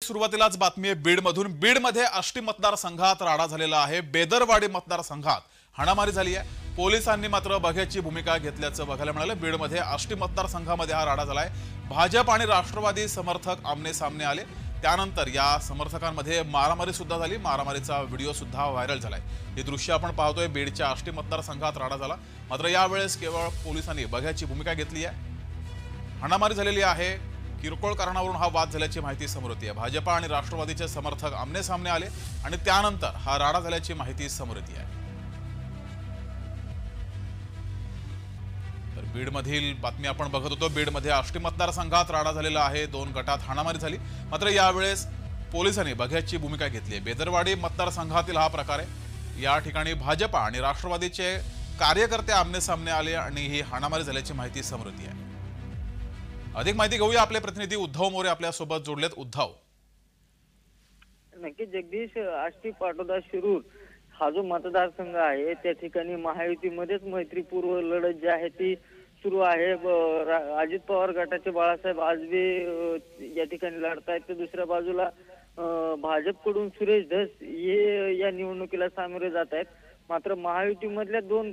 सुरुवातीलाच बातमी आहे बीडमधून। बीडमध्ये आष्टी मतदारसंघात राडा झालेला आहे। बेदरवाडी मतदारसंघात हाणामारी झाली आहे। पोलिसांनी मात्र बघ्याची भूमिका घेतल्याचं बघायला मिळालं। बीडमध्ये आष्टी मतदारसंघामध्ये हा राडा झालाय। भाजप आणि राष्ट्रवादी समर्थक आमने सामने आले। त्यानंतर या समर्थकांमध्ये मारामारी सुद्धा झाली। मारामारीचा व्हिडिओ सुद्धा व्हायरल झालाय। हे दृश्य आपण पाहतोय। बीडच्या आष्टी मतदारसंघात राडा झाला, मात्र यावेळेस केवळ पोलिसांनी बघ्याची भूमिका घेतली आहे। हाणामारी झालेली आहे। किरकोळ कारणावरून हा वाद झाल्याची माहिती समोर येते। भाजप आणि राष्ट्रवादीचे समर्थक आमने सामने आले आणि त्यानंतर हा राडा झाल्याची माहिती समोर येते आहे। तर बीडमधील बातमी आपण बघत होतो। बीडमध्ये आष्टी मतदारसंघात राडा झालेला आहे। दोन गटात हाणामारी झाली, मात्र यावेळेस पोलिसांनी बघ्याची भूमिका घेतली आहे। बेदरवाडी मतदारसंघातील हा प्रकार आहे। या ठिकाणी भाजप आणि राष्ट्रवादीचे कार्यकर्ते आमने सामने आले आणि ही हाणामारी झाल्याची माहिती समोर येते आहे। अधिक माहिती घेऊया। आपले प्रतिनिधी उद्धव मोरे आपल्या सोबत जोडलेत। उद्धव, नक्की जगदीश, आष्टी पाटोदा शिरूर हा जो मतदारसंघ आहे त्या ठिकाणी महायुतीमध्येच मैत्रीपूर्व लढत जी आहे ती सुरू आहे। अजित पवार गटाचे बाळासाहेब आजबे या ठिकाणी लढतायत, तर दुसऱ्या बाजूला भाजपकडून सुरेश धस हे या निवडणुकीला सामोरे जात आहेत। मात्र महायुतीमधल्या दोन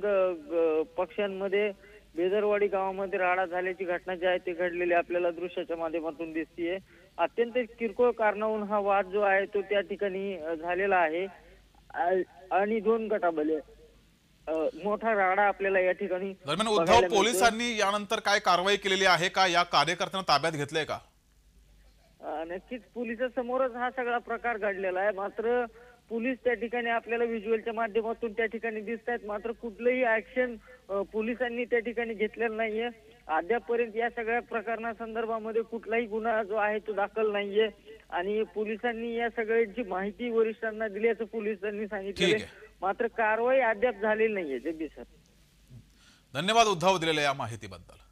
पक्षांमध्ये बेदरवाडी गावामध्ये राडा झाल्याची घटना जी आहे ती घडलेली आपल्याला दृश्याच्या माध्यमातून दिसतीये। अत्यंत किरकोळ कारणावरून हा वाद जो आहे तो त्या ठिकाणी झालेला आहे आणि दोन गटामध्ये मोठा राडा आपल्याला या ठिकाणी दरम्यान उद्धव, पोलिसांनी यानंतर काय कारवाई केलेली आहे का? या कार्यकर्त्यांना ताब्यात घेतलंय का? नक्कीच पोलिसांसमोरच हा सगळा प्रकार घडलेला आहे। मात्र पोलीस त्या ठिकाणी आपल्याला व्हिज्युअलच्या माध्यमातून त्या ठिकाणी दिसत आहेत, मात्र कुठलंही ऍक्शन पोलिसांनी त्या ठिकाणी घेतलेलं नाहीये। अद्यापपर्यंत या सगळ्या प्रकरणासंदर्भामध्ये कुठलाही गुन्हा जो आहे तो दाखल नाहीये आणि पोलिसांनी या सगळ्यांची माहिती वरिष्ठांना दिल्याचं पोलिसांनी सांगितलं, मात्र कारवाई अद्याप झालेली नाहीये। जगदीश सर, धन्यवाद उद्धव दिलेल्या या माहितीबद्दल।